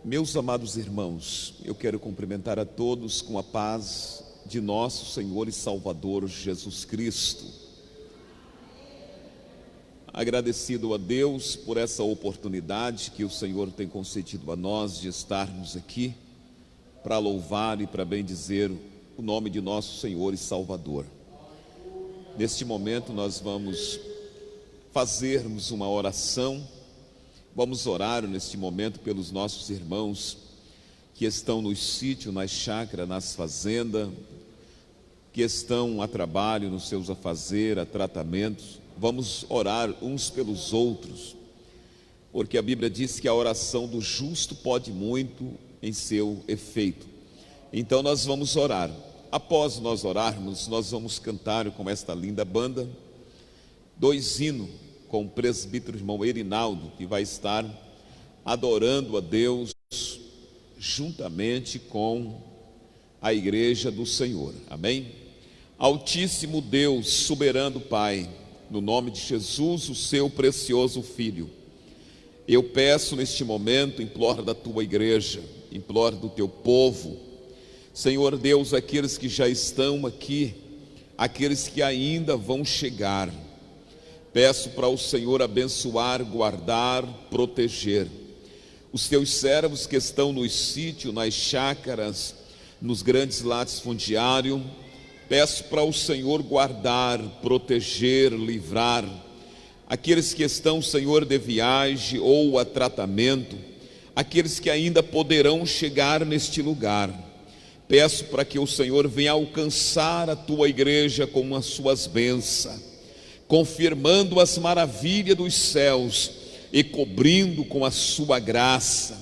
Meus amados irmãos, eu quero cumprimentar a todos com a paz de nosso Senhor e Salvador Jesus Cristo. Agradecido a Deus por essa oportunidade que o Senhor tem concedido a nós de estarmos aqui para louvar e para bendizer o nome de nosso Senhor e Salvador. Neste momento nós vamos fazermos uma oração. Vamos orar neste momento pelos nossos irmãos que estão nos sítios, nas chácaras, nas fazendas, que estão a trabalho, nos seus afazeres, a tratamentos. Vamos orar uns pelos outros, porque a Bíblia diz que a oração do justo pode muito em seu efeito. Então nós vamos orar. Após nós orarmos, nós vamos cantar com esta linda banda 2 hinos com o presbítero irmão Erinaldo, que vai estar adorando a Deus juntamente com a igreja do Senhor. Amém? Altíssimo Deus, soberano Pai, no nome de Jesus, o seu precioso Filho, eu peço neste momento, imploro da tua igreja, imploro do teu povo, Senhor Deus, aqueles que já estão aqui, aqueles que ainda vão chegar, peço para o Senhor abençoar, guardar, proteger os teus servos que estão nos sítios, nas chácaras, nos grandes latifundiários. Peço para o Senhor guardar, proteger, livrar aqueles que estão, Senhor, de viagem ou a tratamento, aqueles que ainda poderão chegar neste lugar. Peço para que o Senhor venha alcançar a tua igreja com as suas bênçãos, confirmando as maravilhas dos céus e cobrindo com a sua graça.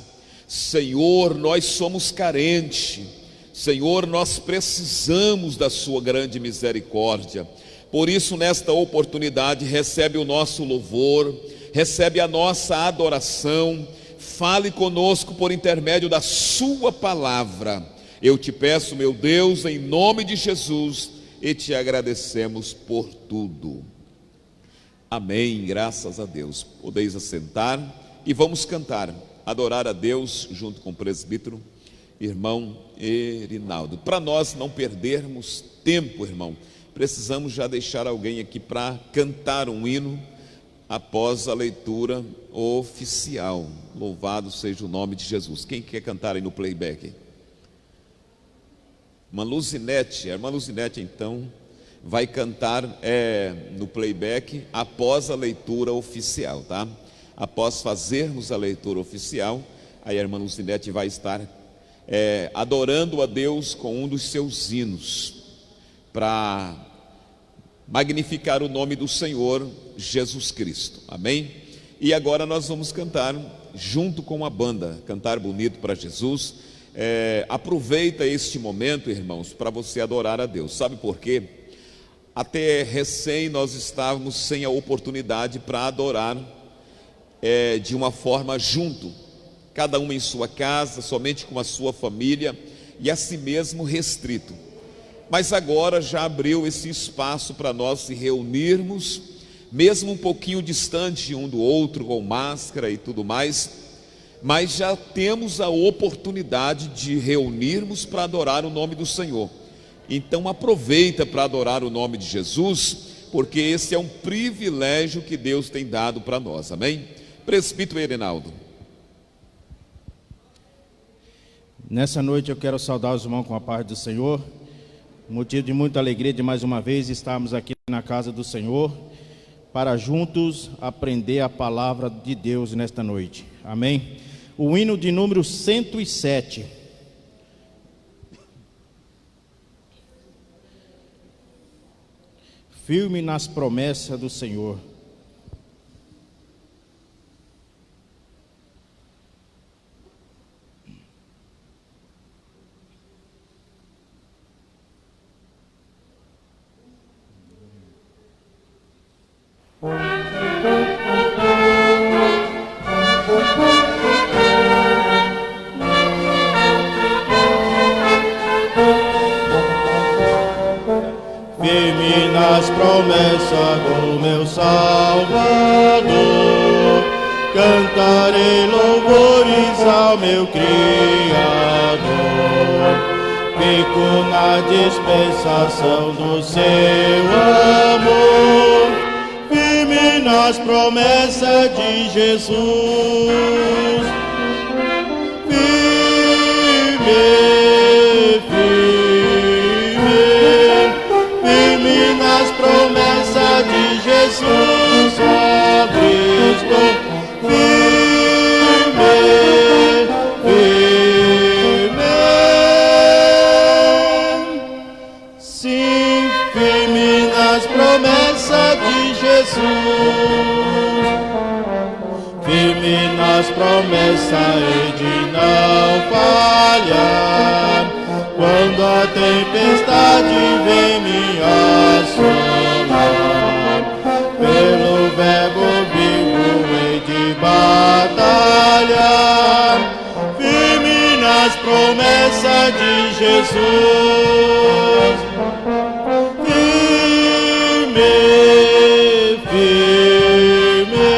Senhor, nós somos carentes, Senhor, nós precisamos da sua grande misericórdia. Por isso, nesta oportunidade, recebe o nosso louvor, recebe a nossa adoração, fale conosco por intermédio da sua palavra. Eu te peço, meu Deus, em nome de Jesus, e te agradecemos por tudo. Amém, graças a Deus. Podeis assentar e vamos cantar, adorar a Deus junto com o presbítero, irmão Erinaldo. Para nós não perdermos tempo, irmão, precisamos já deixar alguém aqui para cantar um hino após a leitura oficial. Louvado seja o nome de Jesus. Quem quer cantar aí no playback? Irmã Luzinete, a irmã Luzinete então vai cantar no playback após a leitura oficial, tá? Após fazermos a leitura oficial, aí a irmã Luzinete vai estar adorando a Deus com um dos seus hinos, para magnificar o nome do Senhor Jesus Cristo, amém? E agora nós vamos cantar junto com a banda, cantar bonito para Jesus. Aproveita este momento, irmãos, para você adorar a Deus. Sabe por quê? Até recém nós estávamos sem a oportunidade para adorar de uma forma junto, cada um em sua casa, somente com a sua família e a si mesmo restrito. Mas agora já abriu esse espaço para nós se reunirmos, mesmo um pouquinho distante um do outro, com máscara e tudo mais, mas já temos a oportunidade de reunirmos para adorar o nome do Senhor. Então aproveita para adorar o nome de Jesus, porque esse é um privilégio que Deus tem dado para nós, amém? Presbítero Erinaldo. Nessa noite eu quero saudar os irmãos com a paz do Senhor, motivo de muita alegria de mais uma vez estarmos aqui na casa do Senhor, para juntos aprender a palavra de Deus nesta noite, amém? O hino de número 107. Firme nas promessas do Senhor. Firme nas promessas do meu Salvador, cantarei louvores a ao meu Criador. Fico na dispensação do seu amor, firme nas promessas de Jesus. Firme, firme, firme nas promessas de Jesus, ó Cristo. Firme, firme, sim, firme nas promessas de Jesus. Firme nas promessas e de não falhar, quando a tempestade vem me assolar. Pelo verbo vivo hei de batalhar, firme nas promessas de Jesus. Firme, firme,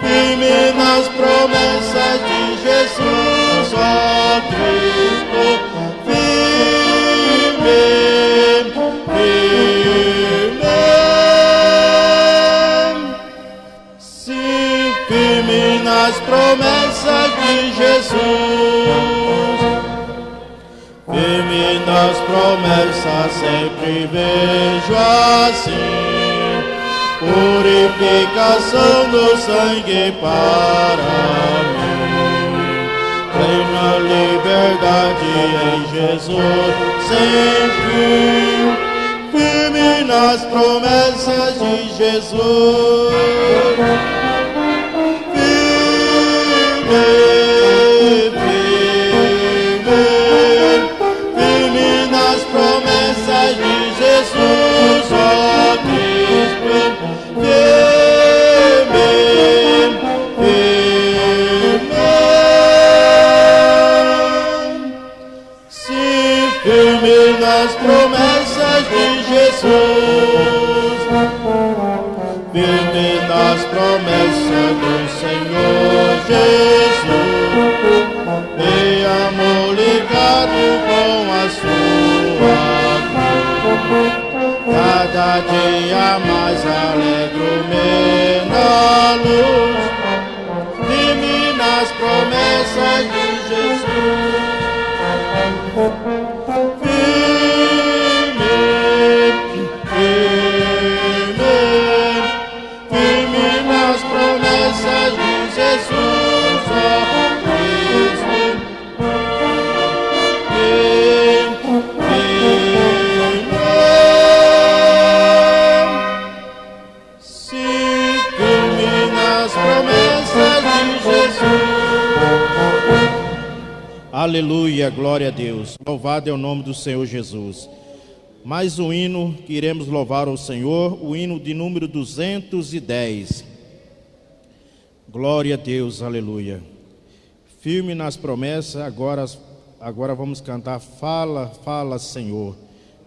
firme nas promessas de Jesus, ó Cristo. Firme, firme, sim, firme nas promessas de Jesus. Firme nas promessas sempre vejo assim, purificação do sangue para mim. Plena liberdade em Jesus sempre, firme nas promessas de Jesus. Firme, firme, firme nas promessas de Jesus, ó Cristo. Firme, firme, sim, firme nas promessas de Jesus. Firme nas promessas do Senhor Jesus, e amor ligado com a sua cruz. Cada dia mais alegro-me na luz, firme nas promessas de Jesus. Firme, firme, firme nas promessas de Jesus, ó Cristo. Sim, firme nas promessas de Jesus. Aleluia, glória a Deus. Louvado é o nome do Senhor Jesus. Mais um hino que iremos louvar ao Senhor, o hino de número 210. Glória a Deus, aleluia. Firme nas promessas, agora vamos cantar Fala, Fala, Senhor.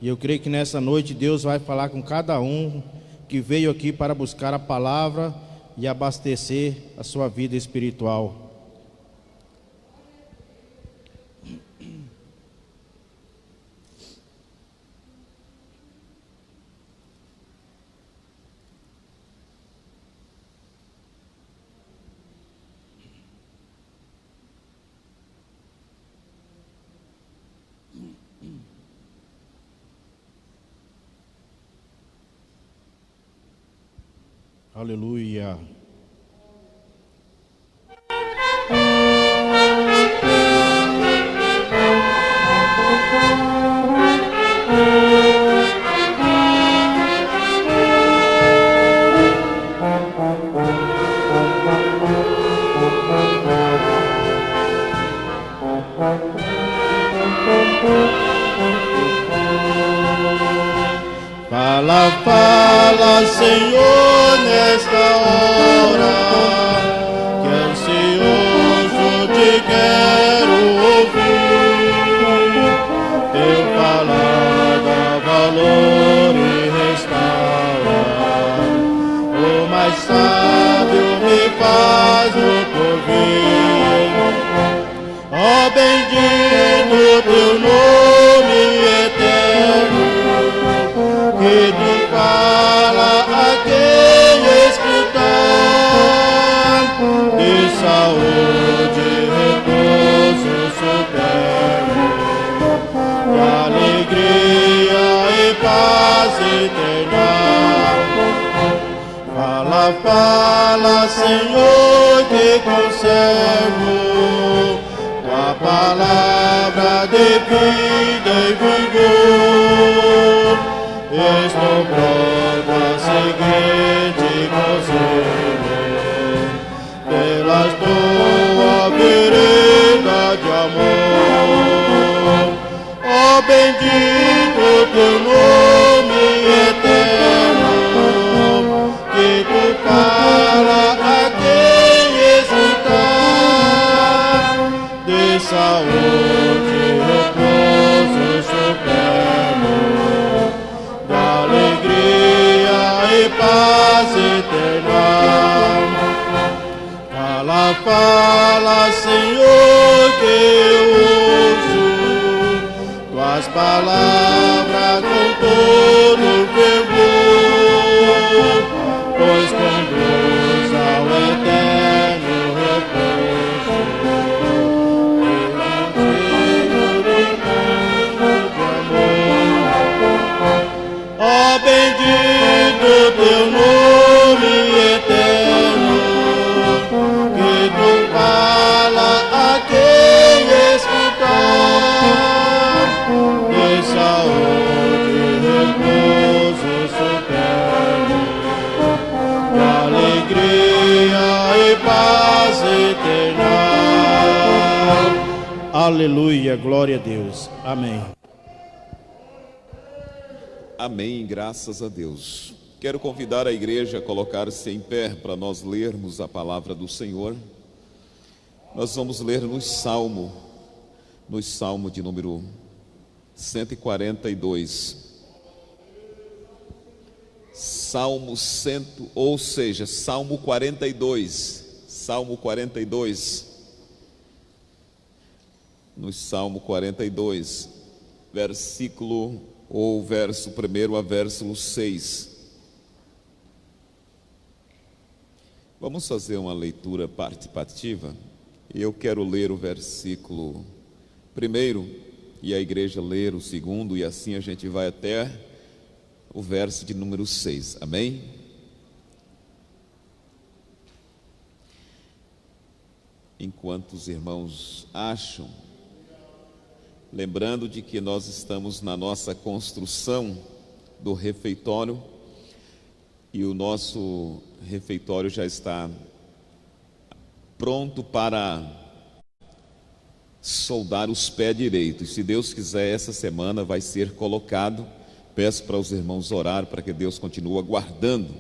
E eu creio que nessa noite Deus vai falar com cada um que veio aqui para buscar a palavra e abastecer a sua vida espiritual. Aleluia. Fala, fala, Senhor, nesta hora, que ansioso te quero ouvir. Teu falar dá valor e restaura, o mais sábio me faz no porvir. bendito teu nome eterno, que tu fala a quem escutar, de saúde, repouso superno, de alegria e paz eterna. Fala, fala, Senhor, que conservo tua palavra de vida e vigor. Estou pronto a seguir-te com zelo, pelas tua vereda de amor. Ó bendito teu nome eterno, que tu fala a quem escutar, de saúde, repouso superno, de alegria e paz eterna. Fala, fala, Senhor, que eu ouço tuas palavras com todo fervor, pois conduz ao eterno repouso, cheio de amor. Ó bendito teu nome eterno, que tu fala a quem escutar, de saúde, repouso superno, de alegria e paz eterna. Aleluia, glória a Deus. Amém. Amém, graças a Deus. Quero convidar a igreja a colocar-se em pé para nós lermos a palavra do Senhor. Nós vamos ler no Salmo de número 142. Salmo 42. Salmo 42. No Salmo 42, verso 1 a verso 6. Vamos fazer uma leitura participativa. E eu quero ler o versículo 1 e a igreja ler o 2, e assim a gente vai até o verso de número 6. Amém? Enquanto os irmãos acham, lembrando de que nós estamos na nossa construção do refeitório, e o nosso refeitório já está pronto para soldar os pés direitos. Se Deus quiser, essa semana vai ser colocado. Peço para os irmãos orar para que Deus continue guardando.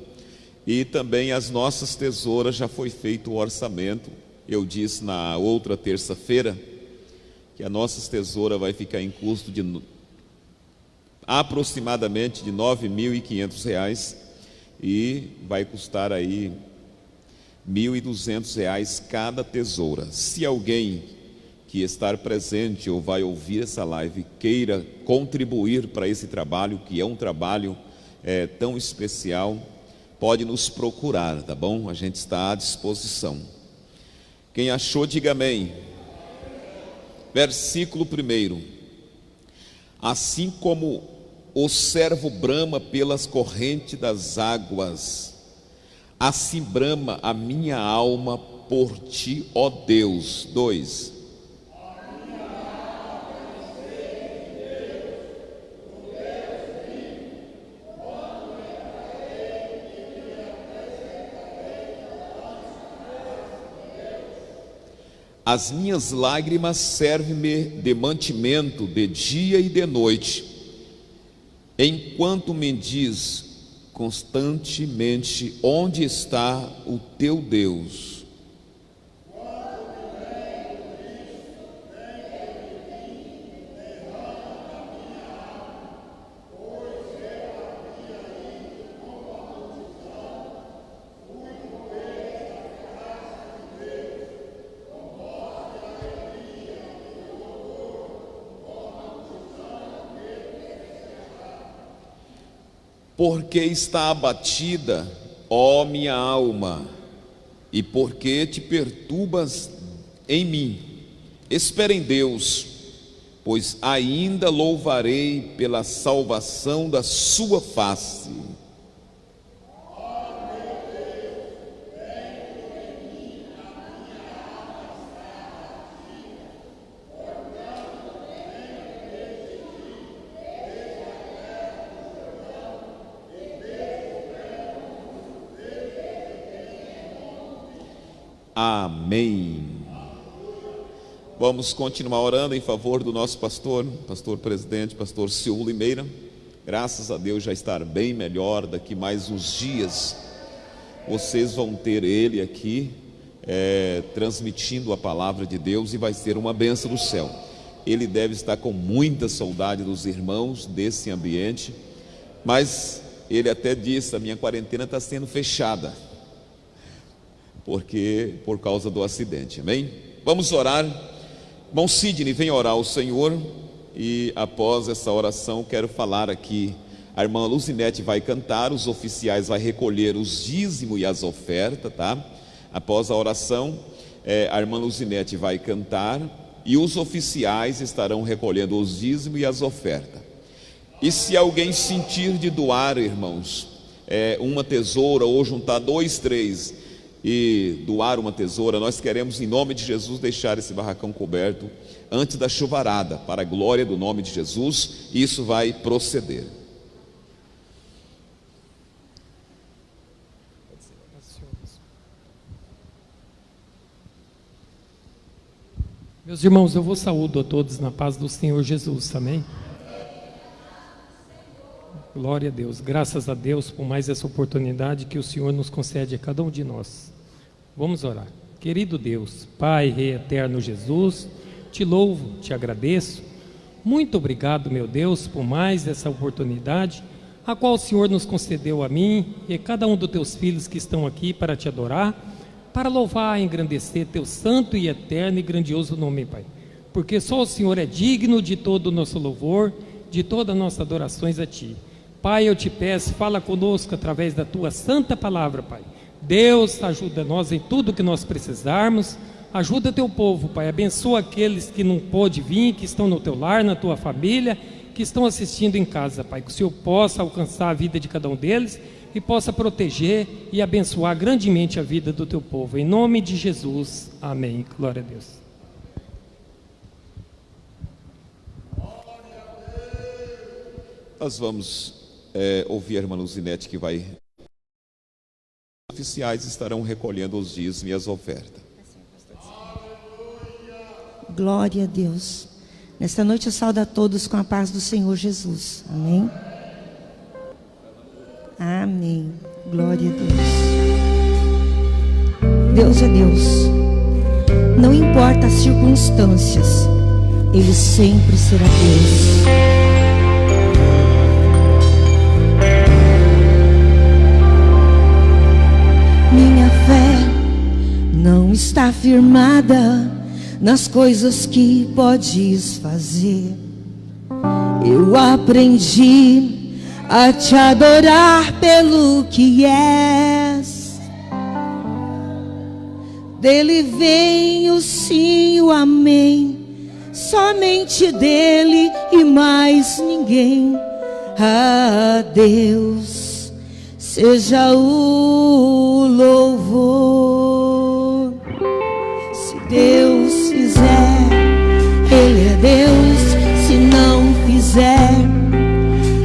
E também as nossas tesouras, já foi feito o orçamento. Eu disse na outra terça-feira que a nossa tesoura vai ficar em custo de aproximadamente de R$ 9.500 e vai custar aí R$ 1.200 cada tesoura. Se alguém que estar presente ou vai ouvir essa live queira contribuir para esse trabalho, que é um trabalho tão especial, pode nos procurar, tá bom? A gente está à disposição. Quem achou, diga amém. Versículo 1. Assim como o servo brama pelas correntes das águas, assim brama a minha alma por ti, ó Deus. 2. As minhas lágrimas servem-me de mantimento de dia e de noite, enquanto me diz constantemente: onde está o teu Deus? Por que está abatida, ó minha alma? E por que te perturbas em mim? Espera em Deus, pois ainda louvarei pela salvação da sua face. Amém. Vamos continuar orando em favor do nosso pastor presidente, pastor Seu Limeira. Graças a Deus já estar bem melhor. Daqui mais uns dias vocês vão ter ele aqui transmitindo a palavra de Deus, e vai ser uma bênção do céu. Ele deve estar com muita saudade dos irmãos, desse ambiente, mas ele até disse: a minha quarentena está sendo fechada, porque por causa do acidente. Amém? Vamos orar. Irmão Sidney, vem orar ao Senhor, e após essa oração quero falar aqui. A irmã Luzinete vai cantar, os oficiais vai recolher os dízimos e as ofertas, tá? Após a oração, a irmã Luzinete vai cantar e os oficiais estarão recolhendo os dízimos e as ofertas. E se alguém sentir de doar, irmãos, uma tesoura, ou juntar 2, 3 e doar uma tesoura, nós queremos, em nome de Jesus, deixar esse barracão coberto antes da chuvarada, para a glória do nome de Jesus. E isso vai proceder. Meus irmãos, eu vos saúdo a todos na paz do Senhor Jesus, amém? Glória a Deus, graças a Deus por mais essa oportunidade que o Senhor nos concede a cada um de nós. Vamos orar. Querido Deus, Pai, Rei eterno Jesus, te louvo, te agradeço. Muito obrigado, meu Deus, por mais essa oportunidade, a qual o Senhor nos concedeu a mim e a cada um dos teus filhos que estão aqui para te adorar, para louvar e engrandecer teu santo e eterno e grandioso nome, Pai. Porque só o Senhor é digno de todo o nosso louvor, de todas as nossas adorações a Ti. Pai, eu te peço, fala conosco através da Tua santa palavra, Pai. Deus, ajuda nós em tudo que nós precisarmos. Ajuda teu povo, Pai. Abençoa aqueles que não pôde vir, que estão no teu lar, na tua família, que estão assistindo em casa, Pai. Que o Senhor possa alcançar a vida de cada um deles e possa proteger e abençoar grandemente a vida do teu povo. Em nome de Jesus. Amém. Glória a Deus. Nós vamos ouvir a irmã Luzinete, que vai... Os oficiais estarão recolhendo os dízimos e as ofertas. Glória a Deus. Nesta noite eu saúdo a todos com a paz do Senhor Jesus. Amém? Amém. Glória a Deus. Deus é Deus. Não importa as circunstâncias, Ele sempre será Deus. Minha fé não está firmada nas coisas que podes fazer. Eu aprendi a te adorar pelo que és. Dele vem o sim, o amém, somente dele e mais ninguém. A Deus seja o louvor. Se Deus fizer, Ele é Deus. Se não fizer,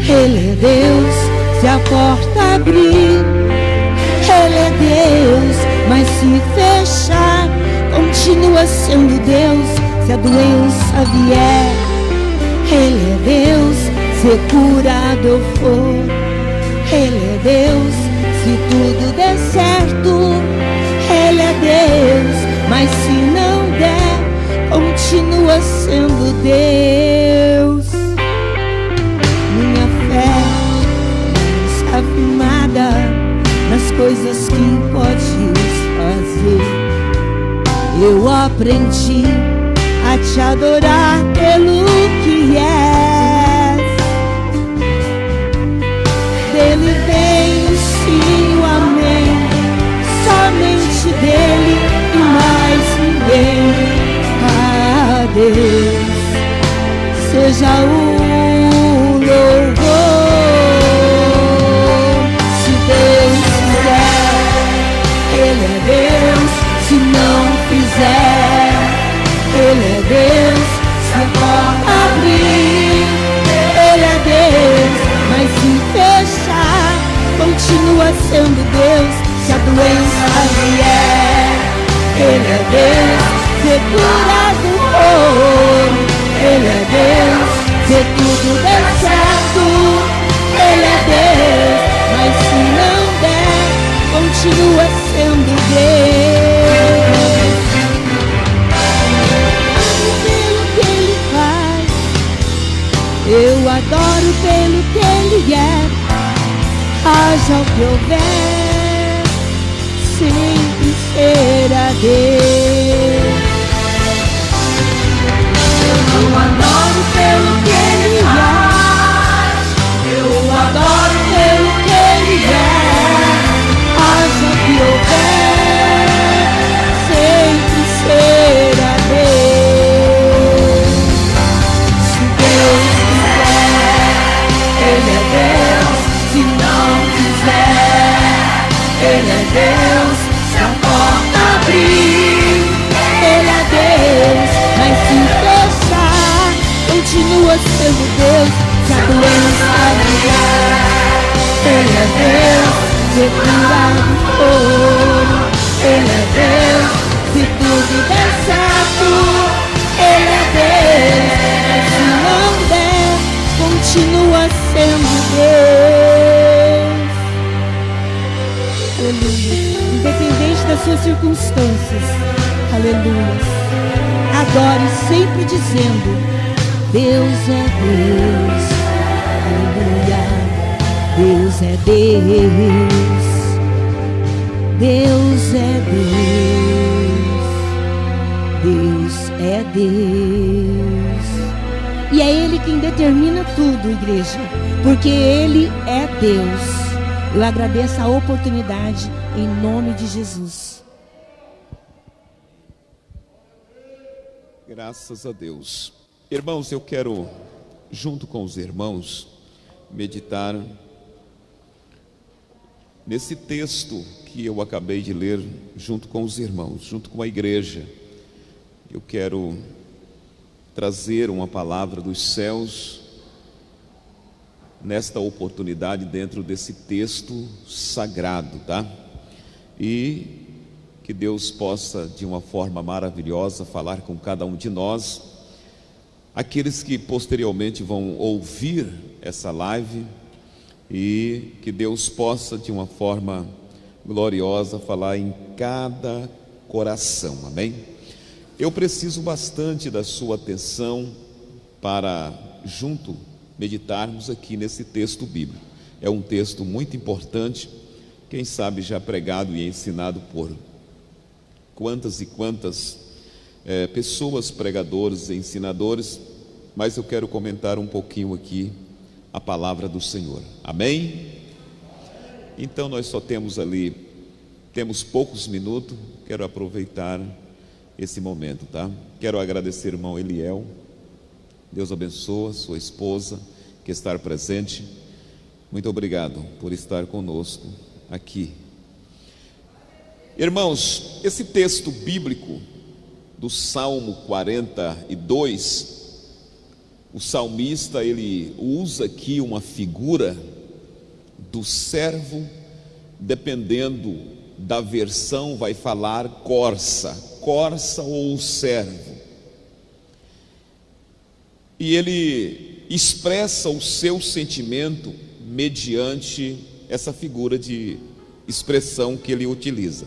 Ele é Deus. Se a porta abrir, Ele é Deus. Mas se fechar, continua sendo Deus. Se a doença vier, Ele é Deus. Se curado eu for, Ele é Deus. Se tudo der certo, Ele é Deus. Mas se não der, continua sendo Deus. Minha fé está firmada nas coisas que podes fazer. Eu aprendi a te adorar pelo que és. Dele Deus seja o louvor. Se Deus quiser, Ele é Deus. Se não fizer, Ele é Deus. Se a porta abrir, Ele é Deus. Mas se fechar, continua sendo Deus. Se a doença vier, Ele é Deus. Se curar do corpo, Ele é Deus. Se tudo der certo, Ele é Deus. Mas se não der, continua sendo Deus. Pelo que Ele faz, eu adoro pelo que Ele é. Haja o que houver, sempre será Deus. Eu adoro pelo que Ele faz, eu adoro pelo que Ele é. Haja o que houver, sempre será Deus. Se Deus quiser, Ele é Deus. Se não quiser, Ele é Deus. Se a porta abrir, Ele é Deus. Mas se fechar, continua sendo Deus. Se a doença vier, Ele é Deus. Se curar do corpo, Ele é Deus. Se tudo der certo, Ele é Deus. Mas se não der, continua sendo Deus. Aleluia. Independente das suas circunstâncias, aleluia. Adore sempre dizendo: Deus é Deus, aleluia. Deus é Deus, Deus é Deus, Deus é Deus. E é Ele quem determina tudo, igreja, porque Ele é Deus. Eu agradeço a oportunidade em nome de Jesus. Graças a Deus. Irmãos, eu quero, junto com os irmãos, meditar nesse texto que eu acabei de ler, junto com os irmãos, junto com a igreja. Eu quero trazer uma palavra dos céus nesta oportunidade, dentro desse texto sagrado, tá? E que Deus possa, de uma forma maravilhosa, falar com cada um de nós, aqueles que posteriormente vão ouvir essa live, e que Deus possa, de uma forma gloriosa, falar em cada coração, amém? Eu preciso bastante da sua atenção para, junto, meditarmos aqui nesse texto bíblico. É um texto muito importante, quem sabe já pregado e ensinado por quantas e quantas pessoas, pregadores e ensinadores, mas eu quero comentar um pouquinho aqui a palavra do Senhor, amém? Então nós só temos poucos minutos, quero aproveitar esse momento, tá? Quero agradecer, irmão Eliel, Deus abençoe sua esposa, que está presente. Muito obrigado por estar conosco aqui. Irmãos, esse texto bíblico do Salmo 42, o salmista, ele usa aqui uma figura do servo, dependendo da versão, vai falar corça ou servo. E ele expressa o seu sentimento mediante essa figura de expressão que ele utiliza.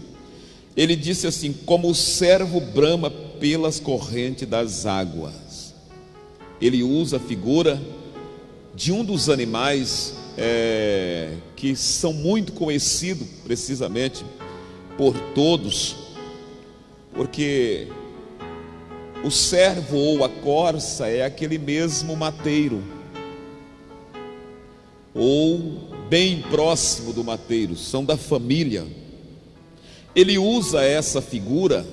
Ele disse assim: como o servo brama pelas correntes das águas. Ele usa a figura de um dos animais que são muito conhecidos precisamente por todos, porque o servo ou a corça é aquele mesmo mateiro, ou bem próximo do mateiro, são da família. Ele usa essa figura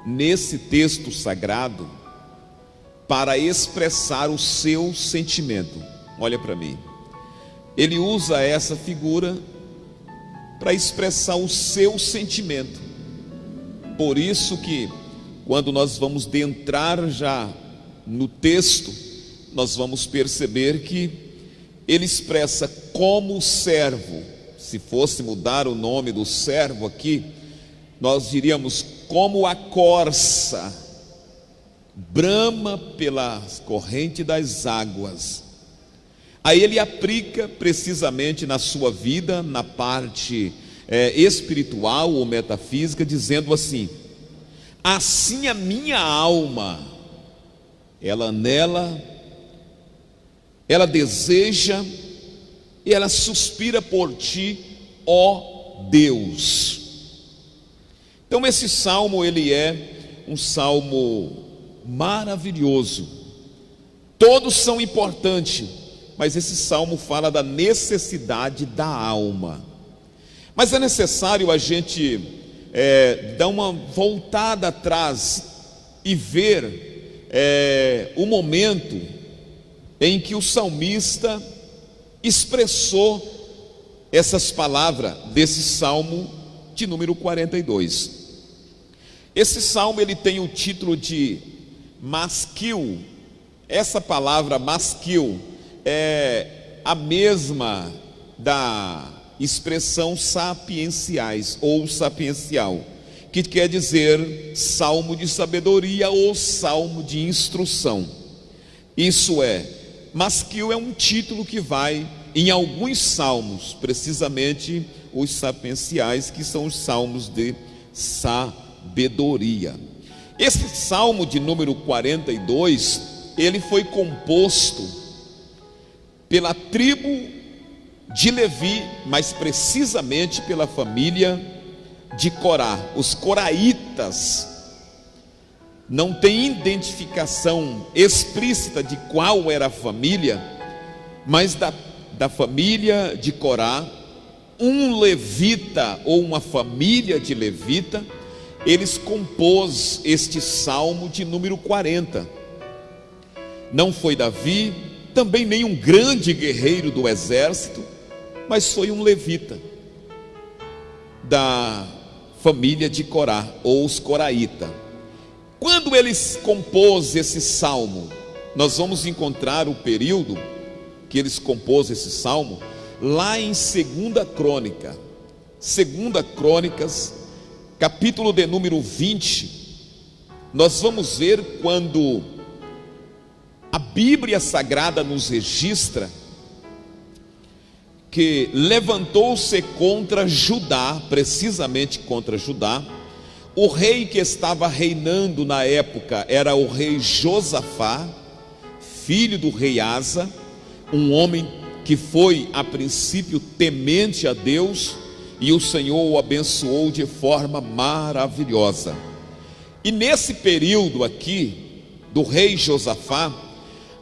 nesse texto sagrado para expressar o seu sentimento. Olha para mim. Ele usa essa figura para expressar o seu sentimento. Por isso que quando nós vamos adentrar já no texto, nós vamos perceber que ele expressa como servo. Se fosse mudar o nome do servo aqui, nós diríamos como a corça brama pela corrente das águas. Aí ele aplica precisamente na sua vida, na parte espiritual ou metafísica, dizendo assim: assim a minha alma, ela deseja e ela suspira por ti, ó Deus. Então esse salmo, ele é um salmo maravilhoso. Todos são importantes, mas esse salmo fala da necessidade da alma. Mas é necessário a gente dar uma voltada atrás e ver o momento em que o salmista expressou essas palavras desse salmo de número 42. Esse salmo, ele tem o título de Masquil. Essa palavra masquil é a mesma da expressão sapienciais ou sapiencial, que quer dizer salmo de sabedoria ou salmo de instrução. Isso é, masquil é um título que vai em alguns salmos, precisamente os sapienciais, que são os salmos de sabedoria. Esse salmo de número 42, ele foi composto pela tribo de Levi, mas precisamente pela família de Corá. Os coraitas não tem identificação explícita de qual era a família, mas da família de Corá, um levita ou uma família de levita, eles compôs este salmo de número 40. Não foi Davi, também nem um grande guerreiro do exército, mas foi um levita da família de Corá, ou os coraitas. Quando eles compôs esse salmo, nós vamos encontrar o período que eles compôs esse salmo lá em 2 Crônicas, capítulo de número 20. Nós vamos ver quando a Bíblia Sagrada nos registra que levantou-se contra Judá, precisamente contra Judá. O rei que estava reinando na época era o rei Josafá, filho do rei Asa, um homem que foi a princípio temente a Deus, e o Senhor o abençoou de forma maravilhosa. E nesse período aqui do rei Josafá,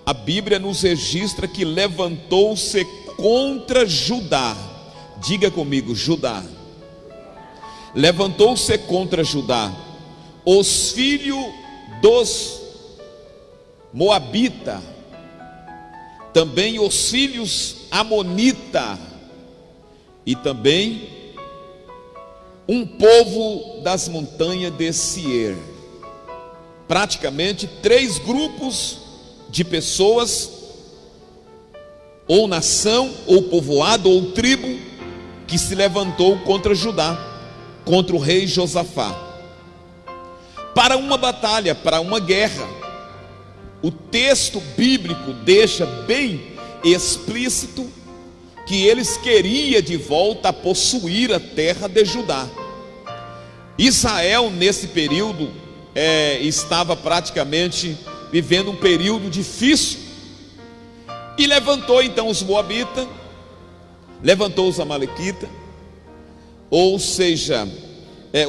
a Bíblia nos registra que levantou-se contra Judá. Diga comigo, Judá. Levantou-se contra Judá os filhos dos Moabita, também os filhos Amonita, e também um povo das montanhas de Seir. Praticamente 3 grupos de pessoas, ou nação, ou povoado, ou tribo, que se levantou contra Judá, contra o rei Josafá, para uma batalha, para uma guerra. O texto bíblico deixa bem explícito que eles queriam de volta possuir a terra de Judá. Israel nesse período estava praticamente vivendo um período difícil, e levantou então os Moabitas, levantou os Amalequitas, ou seja,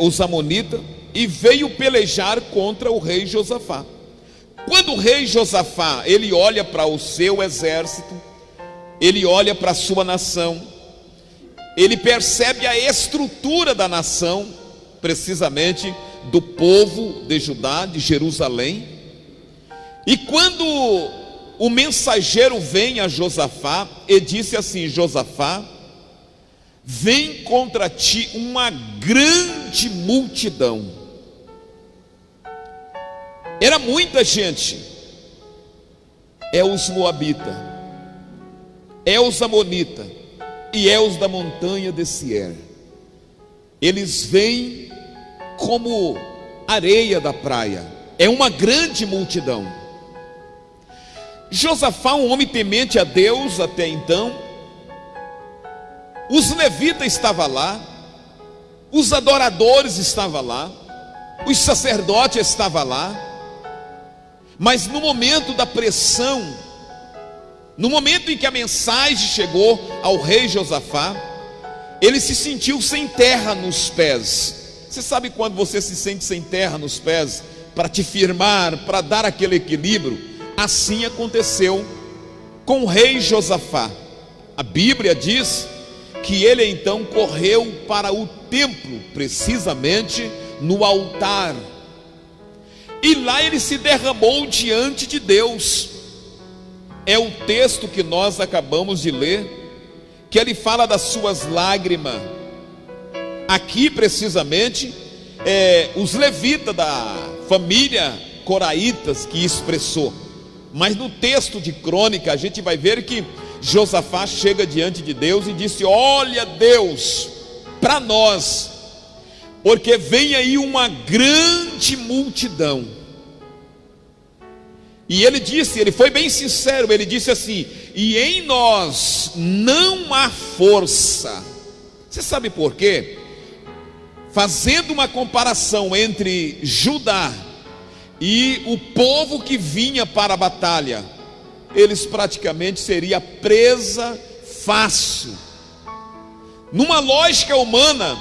os Amonitas, e veio pelejar contra o rei Josafá. Quando o rei Josafá, ele olha para o seu exército, ele olha para a sua nação, ele percebe a estrutura da nação, precisamente do povo de Judá, de Jerusalém, E quando o mensageiro vem a Josafá e disse assim: Josafá, vem contra ti uma grande multidão. Era muita gente. É os moabitas, é os amonitas e é os da montanha de Seir. Eles vêm como areia da praia. É uma grande multidão. Josafá, um homem temente a Deus até então. Os levitas estavam lá, os adoradores estavam lá, os sacerdotes estavam lá. Mas no momento da pressão, no momento em que a mensagem chegou ao rei Josafá, ele se sentiu sem terra nos pés. Você sabe quando você se sente sem terra nos pés, para te firmar, para dar aquele equilíbrio? Assim aconteceu com o rei Josafá. A Bíblia diz que ele então correu para o templo, precisamente no altar, e lá ele se derramou diante de Deus. É o texto que nós acabamos de ler, que ele fala das suas lágrimas. Aqui precisamente os levitas da família coraitas que expressou. Mas no texto de Crônica a gente vai ver que Josafá chega diante de Deus e disse: olha, Deus, para nós, porque vem aí uma grande multidão. E ele disse, ele foi bem sincero, ele disse assim: e em nós não há força. Você sabe por quê? Fazendo uma comparação entre Judá e o povo que vinha para a batalha, eles praticamente seriam presa fácil. Numa lógica humana,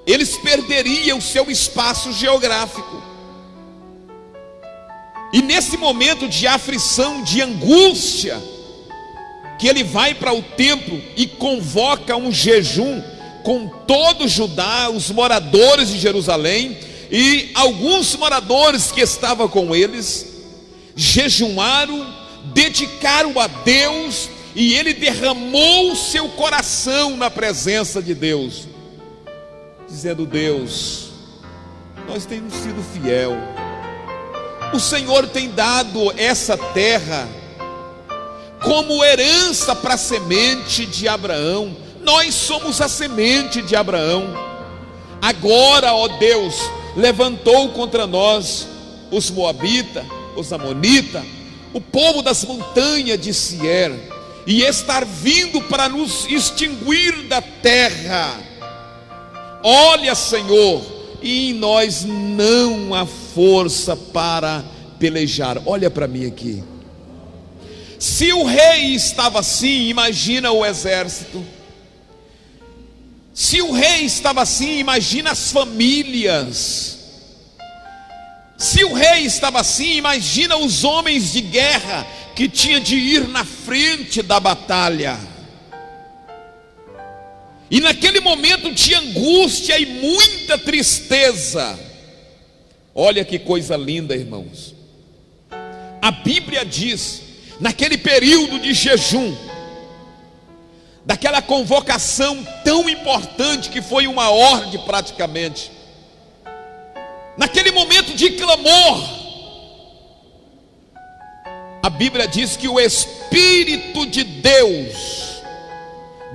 eles perderiam o seu espaço geográfico. E nesse momento de aflição, de angústia, que ele vai para o templo e convoca um jejum com todo Judá, os moradores de Jerusalém e alguns moradores que estavam com eles, jejuaram, dedicaram a Deus, e ele derramou o seu coração na presença de Deus, dizendo: Deus, nós temos sido fiel, o Senhor tem dado essa terra como herança para a semente de Abraão, nós somos a semente de Abraão. Agora, ó Deus, levantou contra nós os moabitas, os amonitas, o povo das montanhas de Seir, e estar vindo para nos extinguir da terra. Olha, Senhor, e em nós não há força para pelejar. Olha para mim aqui. Se o rei estava assim, imagina o exército. Se o rei estava assim, imagina as famílias. Se o rei estava assim, imagina os homens de guerra que tinham de ir na frente da batalha. E naquele momento de angústia e muita tristeza, olha que coisa linda, irmãos. A Bíblia diz, naquele período de jejum, daquela convocação tão importante que foi uma ordem praticamente, naquele momento de clamor, a Bíblia diz que o Espírito de Deus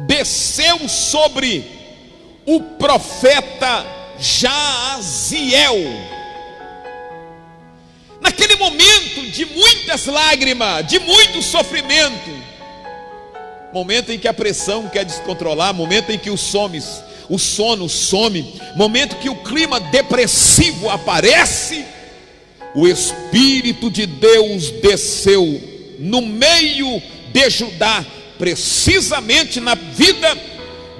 desceu sobre o profeta Jaziel. Naquele momento de muitas lágrimas, de muito sofrimento, momento em que a pressão quer descontrolar, momento em que o sono some, momento que o clima depressivo aparece, o Espírito de Deus desceu no meio de Judá, precisamente na vida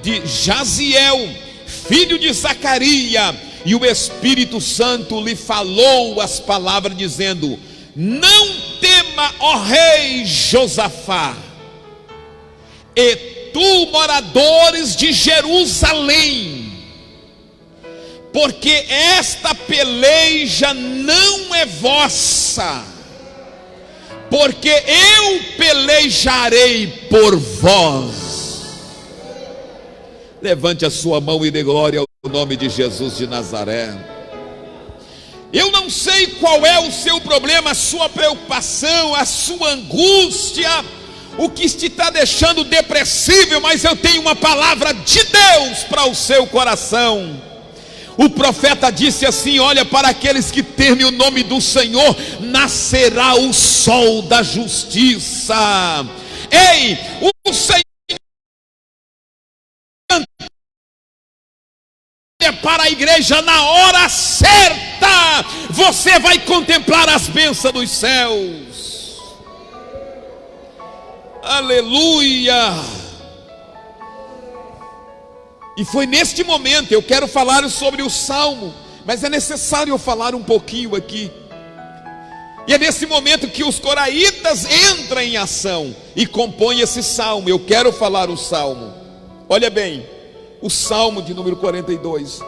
de Jaziel, filho de Zacarias, e o Espírito Santo lhe falou as palavras dizendo: não tema, ó rei Josafá, e tu, moradores de Jerusalém, porque esta peleja não é vossa, porque eu pelejarei por vós. Levante a sua mão e dê glória ao nome de Jesus de Nazaré. Eu não sei qual é o seu problema, a sua preocupação, a sua angústia, o que te está deixando depressivo, mas eu tenho uma palavra de Deus para o seu coração. O profeta disse assim: olha, para aqueles que temem o nome do Senhor, nascerá o sol da justiça. Ei, o Senhor é para a igreja na hora certa. Você vai contemplar as bênçãos dos céus. Aleluia. E foi neste momento, eu quero falar sobre o salmo, mas é necessário eu falar um pouquinho aqui. E é nesse momento que os coraitas entram em ação e compõem esse salmo. Eu quero falar o salmo. Olha bem, o salmo de número 42.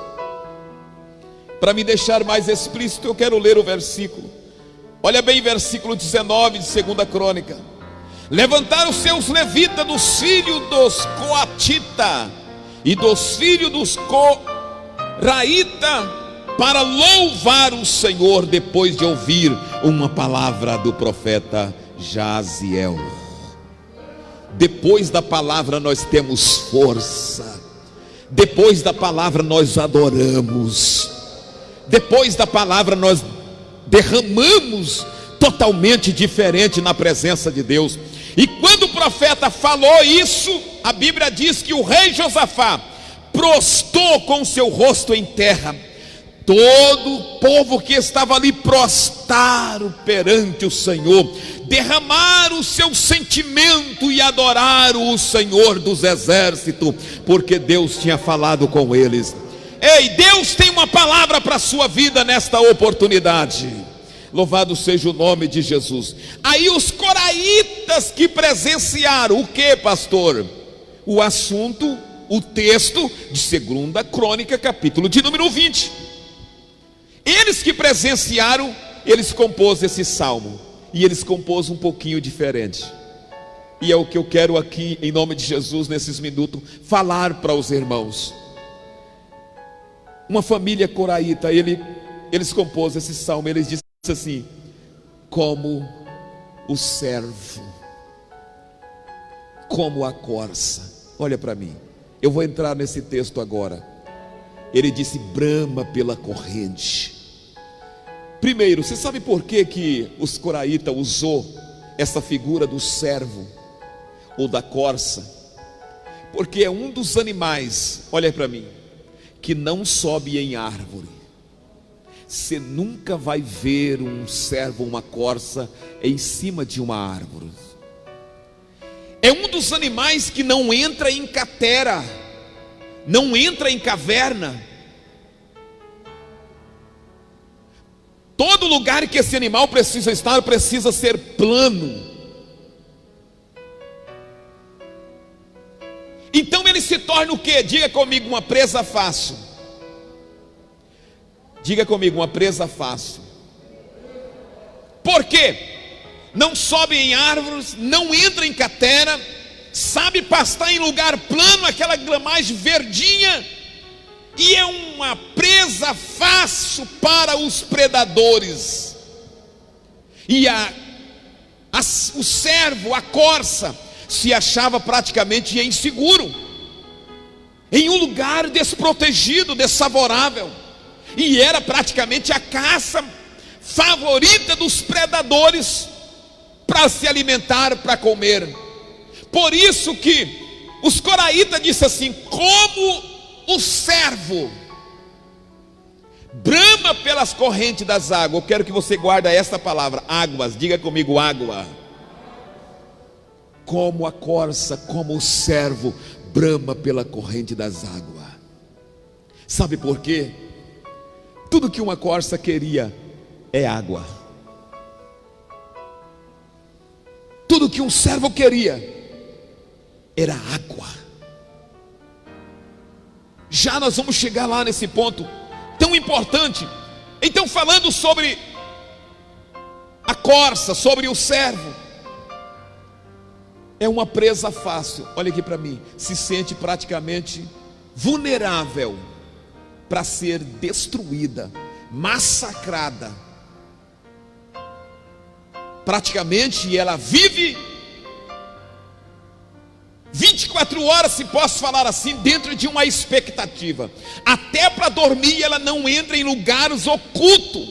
Para me deixar mais explícito, eu quero ler o versículo. Olha bem, versículo 19 de 2 Crônica. Levantaram os seus levitas dos filhos dos coatita e dos filhos dos coraíta para louvar o Senhor, depois de ouvir uma palavra do profeta Jaziel. Depois da palavra nós temos força. Depois da palavra nós adoramos. Depois da palavra nós derramamos totalmente diferente na presença de Deus. E quando o profeta falou isso, a Bíblia diz que o rei Josafá prostou com seu rosto em terra. Todo o povo que estava ali prostraram perante o Senhor, derramaram o seu sentimento e adoraram o Senhor dos exércitos, porque Deus tinha falado com eles. Ei, Deus tem uma palavra para a sua vida nesta oportunidade. Louvado seja o nome de Jesus. Aí os coraitas que presenciaram o que, pastor? O assunto, o texto de 2 Crônica, capítulo de número 20. Eles que presenciaram, eles compôs esse salmo. E eles compôs um pouquinho diferente. E é o que eu quero aqui, em nome de Jesus, nesses minutos, falar para os irmãos. Uma família coraíta, eles compôs esse salmo. Eles disseram assim: como o servo, como a corça. Olha para mim, eu vou entrar nesse texto agora. Ele disse: brama pela corrente. Primeiro, você sabe por que os coraitas usou essa figura do servo ou da corça? Porque é um dos animais, olha para mim, que não sobe em árvore. Você nunca vai ver um servo, uma corça em cima de uma árvore. É um dos animais que não entra em catera, não entra em caverna. Todo lugar que esse animal precisa estar, precisa ser plano. Então ele se torna o quê? Diga comigo, uma presa fácil. Diga comigo, uma presa fácil. Por quê? Não sobe em árvores, não entra em catera, sabe pastar em lugar plano, aquela gramagem verdinha, e é uma presa fácil para os predadores. E o servo, a corça, se achava praticamente inseguro, em um lugar desprotegido, desfavorável, e era praticamente a caça favorita dos predadores para se alimentar, para comer. Por isso que os coraitas disseram assim: como o servo brama pelas correntes das águas. Eu quero que você guarde esta palavra, águas. Diga comigo, água. Como a corça, como o servo brama pela corrente das águas. Sabe por quê? Tudo que uma corça queria é água. Tudo que um servo queria era água. Já nós vamos chegar lá nesse ponto tão importante. Então, falando sobre a corça, sobre o servo. É uma presa fácil. Olha aqui para mim, se sente praticamente vulnerável para ser destruída, massacrada. Praticamente ela vive 24 horas, se posso falar assim, dentro de uma expectativa. Até para dormir ela não entra em lugares ocultos.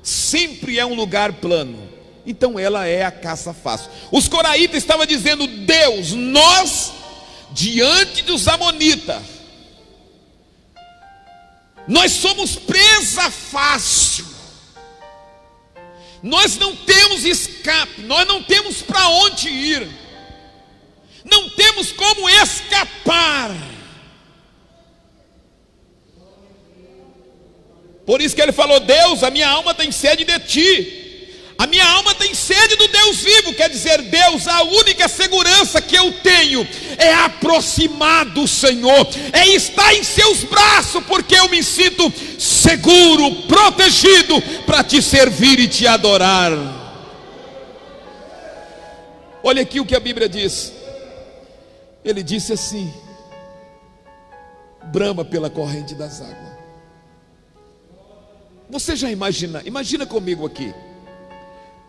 Sempre é um lugar plano. Então ela é a caça fácil. Os coraitas estavam dizendo: Deus, nós diante dos amonitas, nós somos presa fácil. Nós não temos escape, nós não temos para onde ir, não temos como escapar. Por isso que ele falou: Deus, a minha alma tem sede de ti. A minha alma tem sede do Deus vivo. Quer dizer, Deus, a única segurança que eu tenho é aproximar do Senhor, é estar em seus braços, porque eu me sinto seguro, protegido para te servir e te adorar. Olha aqui o que a Bíblia diz. Ele disse assim: brama pela corrente das águas. Você já imagina comigo aqui,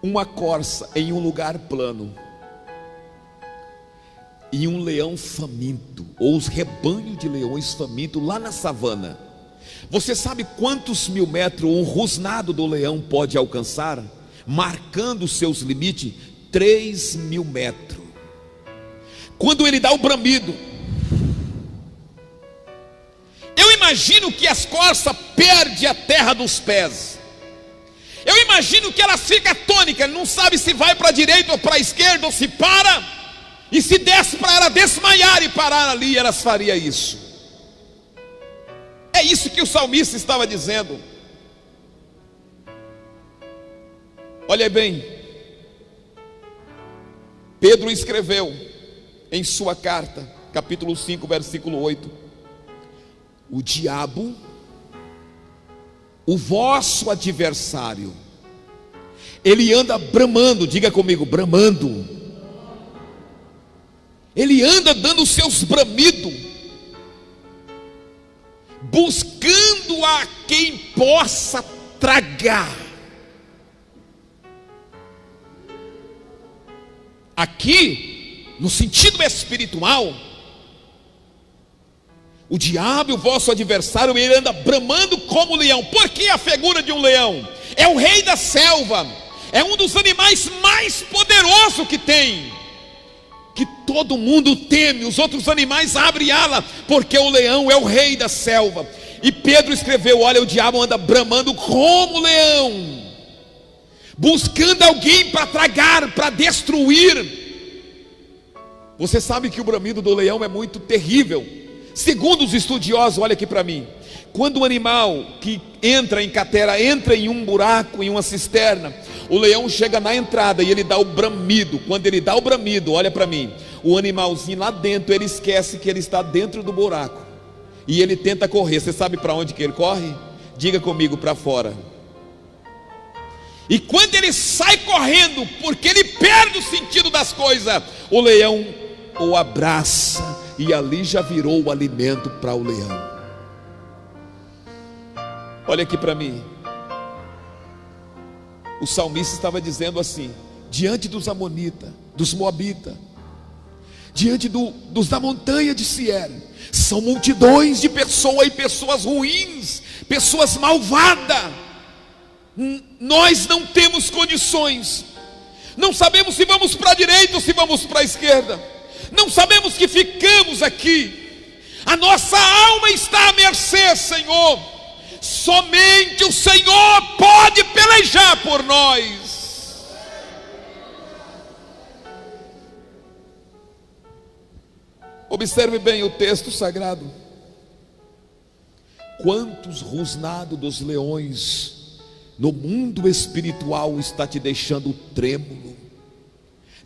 uma corça em um lugar plano, e um leão faminto, ou os rebanhos de leões famintos lá na savana. Você sabe quantos mil metros um rosnado do leão pode alcançar? Marcando os seus limites, 3.000 metros. Quando ele dá o bramido, eu imagino que as corças perdem a terra dos pés. Eu imagino que ela fica atônica, não sabe se vai para a direita ou para a esquerda, ou se para, e se desce para ela desmaiar e parar ali, elas fariam isso. É isso que o salmista estava dizendo. Olha bem, Pedro escreveu em sua carta, capítulo 5, versículo 8: o diabo, o vosso adversário, ele anda bramando, diga comigo, bramando. Ele anda dando os seus bramidos, buscando a quem possa tragar. Aqui, no sentido espiritual, o diabo, o vosso adversário, ele anda bramando como leão. Por que a figura de um leão? É o rei da selva, é um dos animais mais poderosos que tem, que todo mundo teme. Os outros animais abrem ala, porque o leão é o rei da selva. E Pedro escreveu: olha, o diabo anda bramando como leão, buscando alguém para tragar, para destruir. Você sabe que o bramido do leão é muito terrível. Segundo os estudiosos, olha aqui para mim, quando o animal que entra em catera, entra em um buraco, em uma cisterna, o leão chega na entrada e ele dá o bramido. Quando ele dá o bramido, olha para mim, o animalzinho lá dentro, ele esquece que ele está dentro do buraco, e ele tenta correr. Você sabe para onde que ele corre? Diga comigo, para fora. E quando ele sai correndo, porque ele perde o sentido das coisas, o leão o abraça, e ali já virou o alimento para o leão. Olha aqui para mim, o salmista estava dizendo assim: diante dos amonitas, dos moabitas, diante dos da montanha de Sier, são multidões de pessoas, e pessoas ruins, pessoas malvadas. Nós não temos condições, não sabemos se vamos para a direita ou se vamos para a esquerda, não sabemos que ficamos aqui, a nossa alma está à mercê, Senhor. Somente o Senhor pode pelejar por nós. Observe bem o texto sagrado. Quantos rosnados dos leões no mundo espiritual está te deixando trêmulo,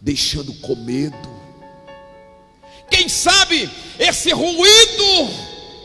deixando com medo? Quem sabe esse ruído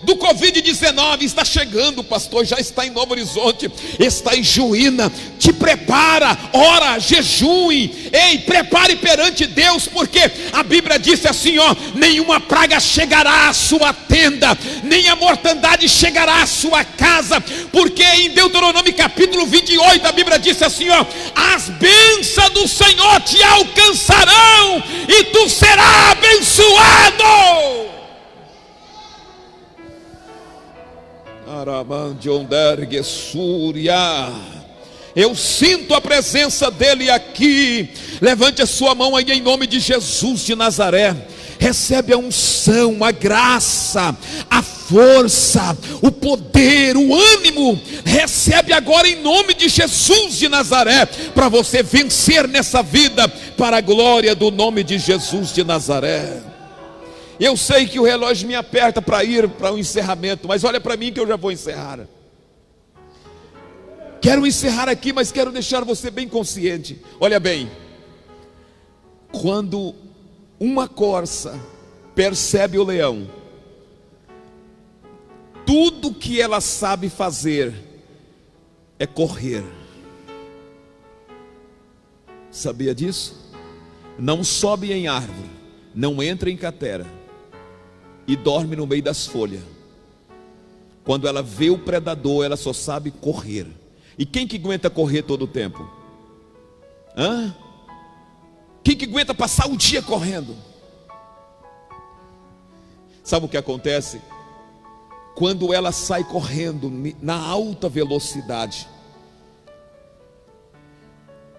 do Covid-19 está chegando, pastor, já está em Novo Horizonte, está em Juína. Te prepara, ora, jejue, ei, prepare perante Deus, porque a Bíblia disse assim, ó: nenhuma praga chegará à sua tenda, nem a mortandade chegará à sua casa, porque em Deuteronômio capítulo 28, a Bíblia disse assim, ó: as bênçãos do Senhor te alcançarão, e tu serás abençoado. Eu sinto a presença dele aqui. Levante a sua mão aí em nome de Jesus de Nazaré. Recebe a unção, a graça, a força, o poder, o ânimo. Recebe agora em nome de Jesus de Nazaré, para você vencer nessa vida, para a glória do nome de Jesus de Nazaré. Eu sei que o relógio me aperta para ir para o encerramento, mas olha para mim que eu já vou encerrar. Quero encerrar aqui, mas quero deixar você bem consciente. Olha bem, quando uma corça percebe o leão, tudo que ela sabe fazer é correr. Sabia disso? Não sobe em árvore, não entra em catera e dorme no meio das folhas. Quando ela vê o predador, ela só sabe correr. E quem que aguenta correr todo o tempo? Quem que aguenta passar o dia correndo? Sabe o que acontece? Quando ela sai correndo na alta velocidade,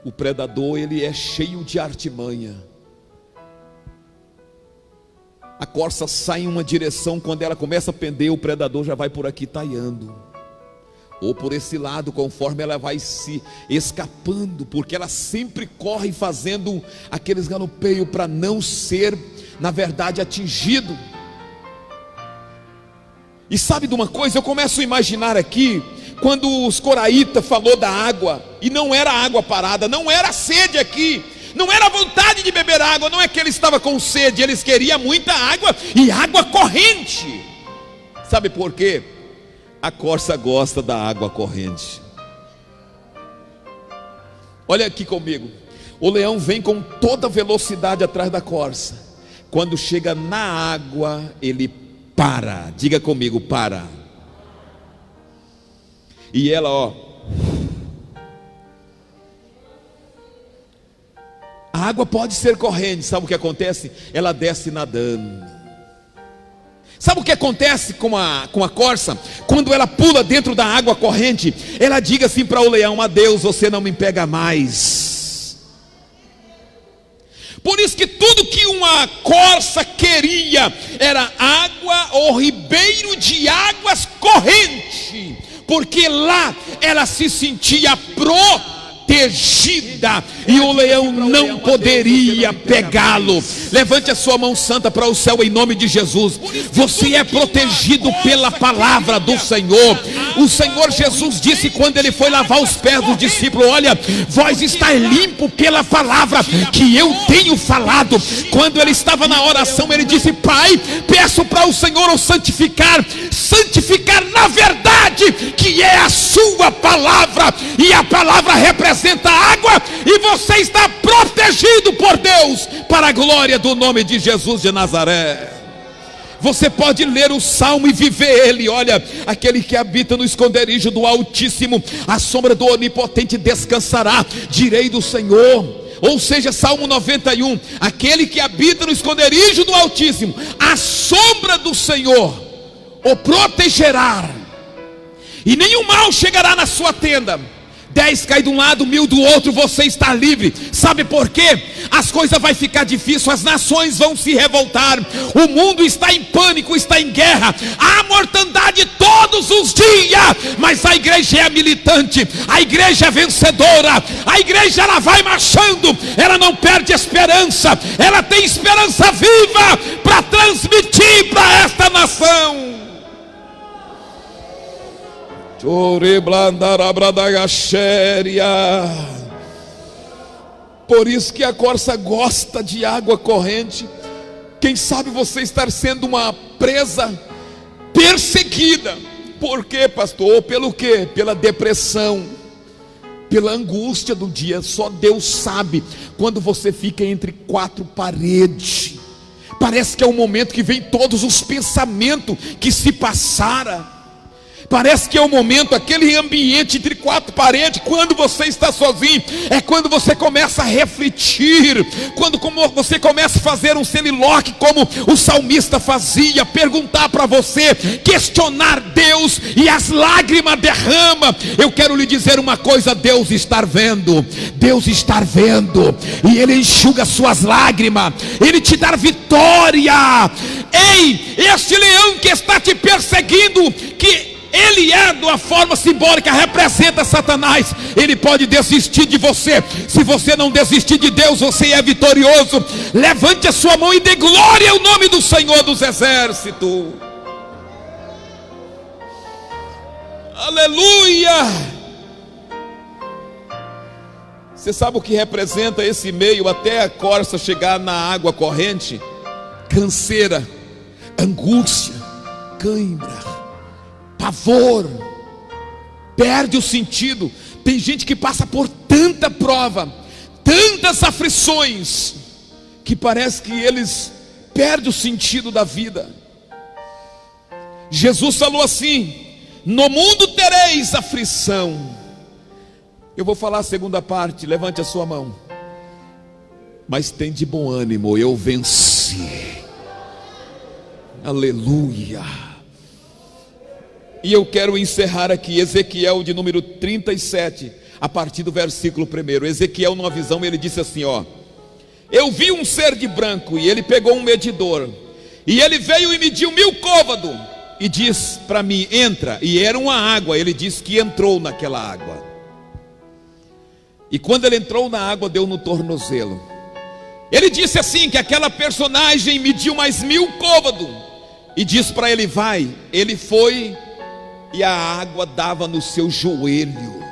o predador, ele é cheio de artimanha. A corça sai em uma direção, quando ela começa a pender, o predador já vai por aqui taiando, ou por esse lado, conforme ela vai se escapando, porque ela sempre corre fazendo aqueles galopeios para não ser, na verdade, atingido. E sabe de uma coisa, eu começo a imaginar aqui, quando os coraitas falou da água, e não era água parada, não era sede aqui, não era vontade de beber água, não é que ele estava com sede, eles queriam muita água, e água corrente. Sabe por quê? A corça gosta da água corrente. Olha aqui comigo, o leão vem com toda velocidade atrás da corça. Quando chega na água, ele para. Diga comigo, para. E ela, ó, a água pode ser corrente. Sabe o que acontece? Ela desce nadando. Sabe o que acontece com a corça? Quando ela pula dentro da água corrente, ela diz assim para o leão: adeus, você não me pega mais. Por isso que tudo que uma corça queria era água ou ribeiro de águas corrente, porque lá ela se sentia protegida e o leão não poderia pegá-lo. Levante a sua mão santa para o céu em nome de Jesus. Você é protegido pela palavra do Senhor. O Senhor Jesus disse quando ele foi lavar os pés dos discípulos: olha, vós estáis limpo pela palavra que eu tenho falado. Quando ele estava na oração, ele disse: Pai, peço para o Senhor o santificar na verdade, que é a sua palavra, e a palavra representa água, e você está protegido por Deus, para a glória do nome de Jesus de Nazaré. Você pode ler o Salmo e viver ele. Olha, aquele que habita no esconderijo do Altíssimo, a sombra do Onipotente descansará. Direi do Senhor. Ou seja, Salmo 91, aquele que habita no esconderijo do Altíssimo, a sombra do Senhor o protegerá, e nenhum mal chegará na sua tenda. 10 cai de um lado, 1000 do outro, você está livre. Sabe por quê? As coisas vão ficar difíceis, as nações vão se revoltar, o mundo está em pânico, está em guerra, há mortandade todos os dias, mas a igreja é militante, a igreja é vencedora, a igreja ela vai marchando, ela não perde esperança, ela tem esperança viva para transmitir para esta nação. Por isso que a corça gosta de água corrente. Quem sabe você estar sendo uma presa perseguida. Por quê, pastor? Pelo quê? Pela depressão, pela angústia do dia. Só Deus sabe quando você fica entre quatro paredes. Parece que é o momento que vem todos os pensamentos que se passaram. Parece que é o momento, aquele ambiente entre quatro paredes, quando você está sozinho, é quando você começa a refletir, quando você começa a fazer um celiloque, como o salmista fazia, perguntar para você, questionar Deus, e as lágrimas derramam. Eu quero lhe dizer uma coisa: Deus está vendo, e Ele enxuga suas lágrimas, Ele te dá vitória. Ei, este leão que está te perseguindo, que ele é, de uma forma simbólica, representa Satanás. Ele pode desistir de você. Se você não desistir de Deus, você é vitorioso. Levante a sua mão e dê glória ao nome do Senhor dos Exércitos. Aleluia. Você sabe o que representa esse meio até a corça chegar na água corrente? Canseira, angústia, cãibra, pavor, perde o sentido. Tem gente que passa por tanta prova, tantas aflições, que parece que eles perdem o sentido da vida. Jesus falou assim: no mundo tereis aflição. Eu vou falar a segunda parte, levante a sua mão. Mas tem de bom ânimo, eu venci. Aleluia. E eu quero encerrar aqui, Ezequiel de número 37, a partir do versículo 1. Ezequiel, numa visão, ele disse assim, ó: eu vi um ser de branco, e ele pegou um medidor, e ele veio e mediu 1000 côvados, e diz para mim, entra. E era uma água. Ele disse que entrou naquela água, e quando ele entrou na água, deu no tornozelo. Ele disse assim, que aquela personagem mediu mais 1000 côvados, e disse para ele, vai. Ele foi, e a água dava no seu joelho.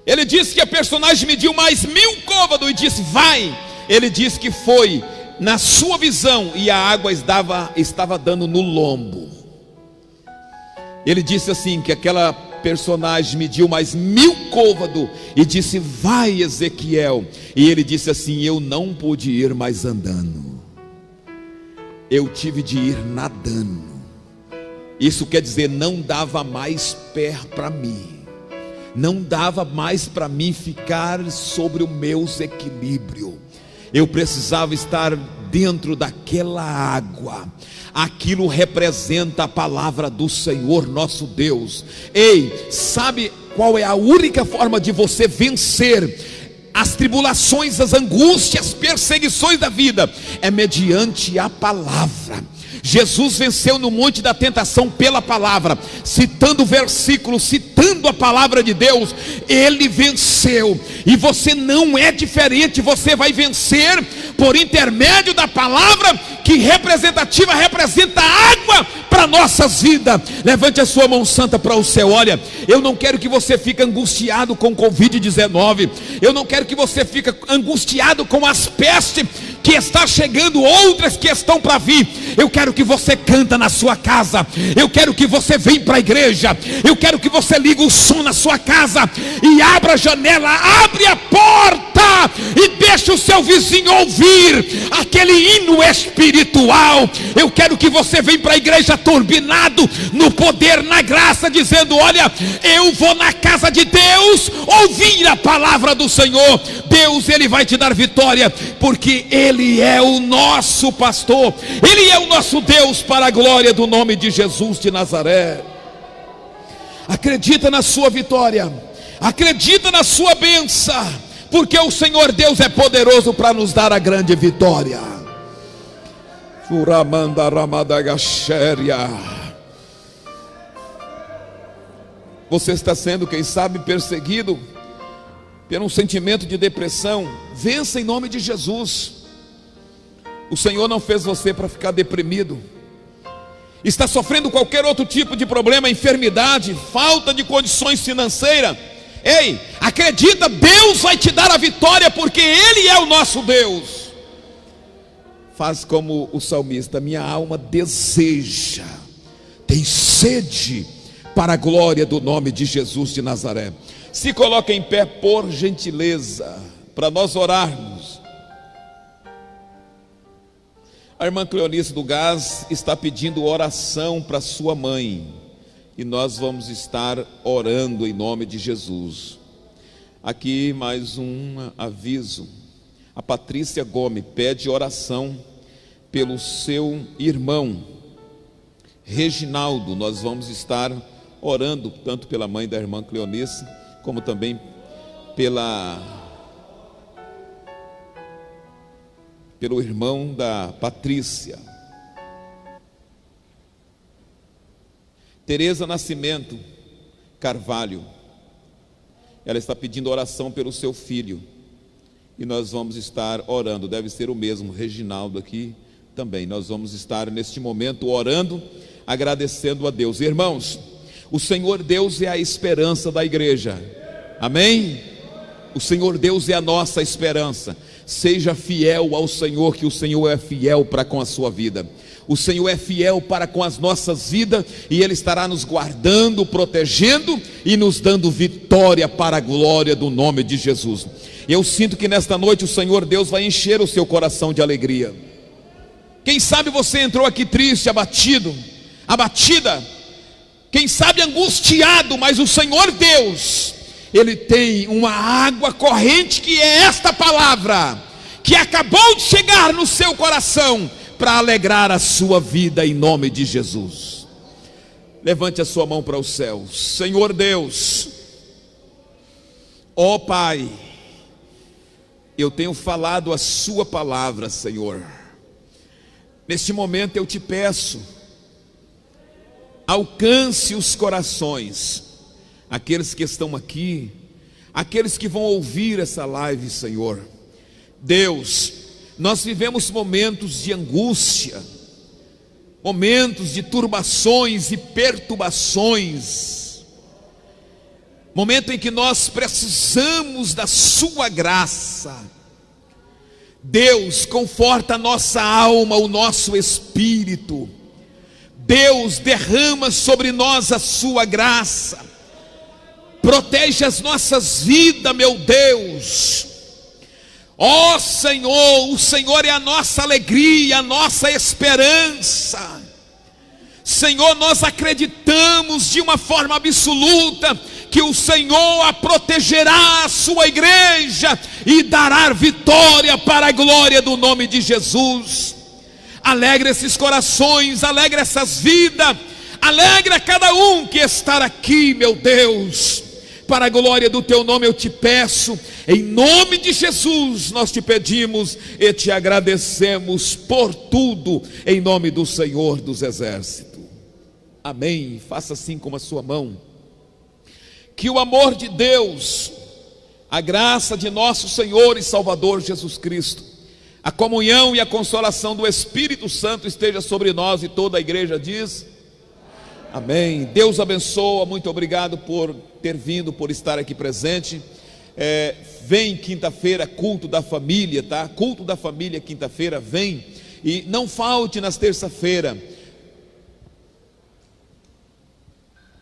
Ele disse que a personagem mediu mais 1000 côvados, e disse, vai. Ele disse que foi na sua visão, e a água estava dando no lombo. Ele disse assim, que aquela personagem mediu mais 1000 côvados, e disse, vai, Ezequiel. E ele disse assim, eu não pude ir mais andando, eu tive de ir nadando. Isso quer dizer, não dava mais pé para mim, não dava mais para mim ficar sobre o meu equilíbrio. Eu precisava estar dentro daquela água. Aquilo representa a palavra do Senhor nosso Deus. Ei, sabe qual é a única forma de você vencer as tribulações, as angústias, as perseguições da vida? É mediante a palavra. Jesus venceu no monte da tentação pela palavra, citando o versículo, citando a palavra de Deus. Ele venceu, e você não é diferente. Você vai vencer por intermédio da palavra, que representa água para nossas vidas. Levante a sua mão santa para o céu. Olha, eu não quero que você fique angustiado com Covid-19. Eu não quero que você fique angustiado com as pestes que está chegando, outras que estão para vir. Eu quero que você canta na sua casa. Eu quero que você venha para a igreja. Eu quero que você ligue o som na sua casa e abra a janela, abre a porta e deixa o seu vizinho ouvir aquele hino espiritual. Eu quero que você venha para a igreja turbinado no poder, na graça, dizendo, olha, eu vou na casa de Deus ouvir a palavra do Senhor. Deus, Ele vai te dar vitória, porque Ele é o nosso pastor, Ele é o nosso Deus, para a glória do nome de Jesus de Nazaré. Acredita na sua vitória, acredita na sua bênção, porque o Senhor Deus é poderoso para nos dar a grande vitória. Você está sendo, quem sabe, perseguido por um sentimento de depressão. Vença em nome de Jesus. O Senhor não fez você para ficar deprimido. Está sofrendo qualquer outro tipo de problema, enfermidade, falta de condições financeiras. Ei, acredita, Deus vai te dar a vitória, porque Ele é o nosso Deus. Faz como o salmista: minha alma deseja, tem sede para a glória do nome de Jesus de Nazaré. Se coloca em pé, por gentileza, para nós orarmos. A irmã Cleonice do Gás está pedindo oração para sua mãe, e nós vamos estar orando em nome de Jesus. Aqui mais um aviso: a Patrícia Gomes pede oração pelo seu irmão Reginaldo. Nós vamos estar orando tanto pela mãe da irmã Cleonice, como também pelo irmão da Patrícia. Tereza Nascimento Carvalho, ela está pedindo oração pelo seu filho, e nós vamos estar orando. Deve ser o mesmo Reginaldo aqui também. Nós vamos estar neste momento orando, agradecendo a Deus. Irmãos, o Senhor Deus é a esperança da igreja, amém? O Senhor Deus é a nossa esperança. Seja fiel ao Senhor, que o Senhor é fiel para com a sua vida. O Senhor é fiel para com as nossas vidas, e Ele estará nos guardando, protegendo e nos dando vitória para a glória do nome de Jesus. Eu sinto que nesta noite o Senhor Deus vai encher o seu coração de alegria. Quem sabe você entrou aqui triste, abatido, abatida, quem sabe angustiado, mas o Senhor Deus, Ele tem uma água corrente, que é esta palavra, que acabou de chegar no seu coração, para alegrar a sua vida em nome de Jesus. Levante a sua mão para os céus. Senhor Deus, ó Pai, eu tenho falado a sua palavra, Senhor. Neste momento eu te peço, alcance os corações, aqueles que estão aqui, aqueles que vão ouvir essa live, Senhor. Deus, nós vivemos momentos de angústia, momentos de turbações e perturbações, momento em que nós precisamos da sua graça. Deus, conforta a nossa alma, o nosso espírito. Deus, derrama sobre nós a sua graça, protege as nossas vidas, meu Deus. Ó Senhor, o Senhor é a nossa alegria, a nossa esperança. Senhor, nós acreditamos de uma forma absoluta que o Senhor a protegerá, a sua igreja, e dará vitória para a glória do nome de Jesus. Alegra esses corações, alegra essas vidas, alegra cada um que está aqui, meu Deus. Para a glória do teu nome eu te peço, em nome de Jesus nós te pedimos e te agradecemos por tudo, em nome do Senhor dos Exércitos. Amém. Faça assim com a sua mão. Que o amor de Deus, a graça de nosso Senhor e Salvador Jesus Cristo, a comunhão e a consolação do Espírito Santo esteja sobre nós, e toda a igreja diz amém. Deus abençoa, muito obrigado por ter vindo, por estar aqui presente. Vem quinta-feira, culto da família, tá? Culto da família, quinta-feira, vem. E não falte nas terça-feira.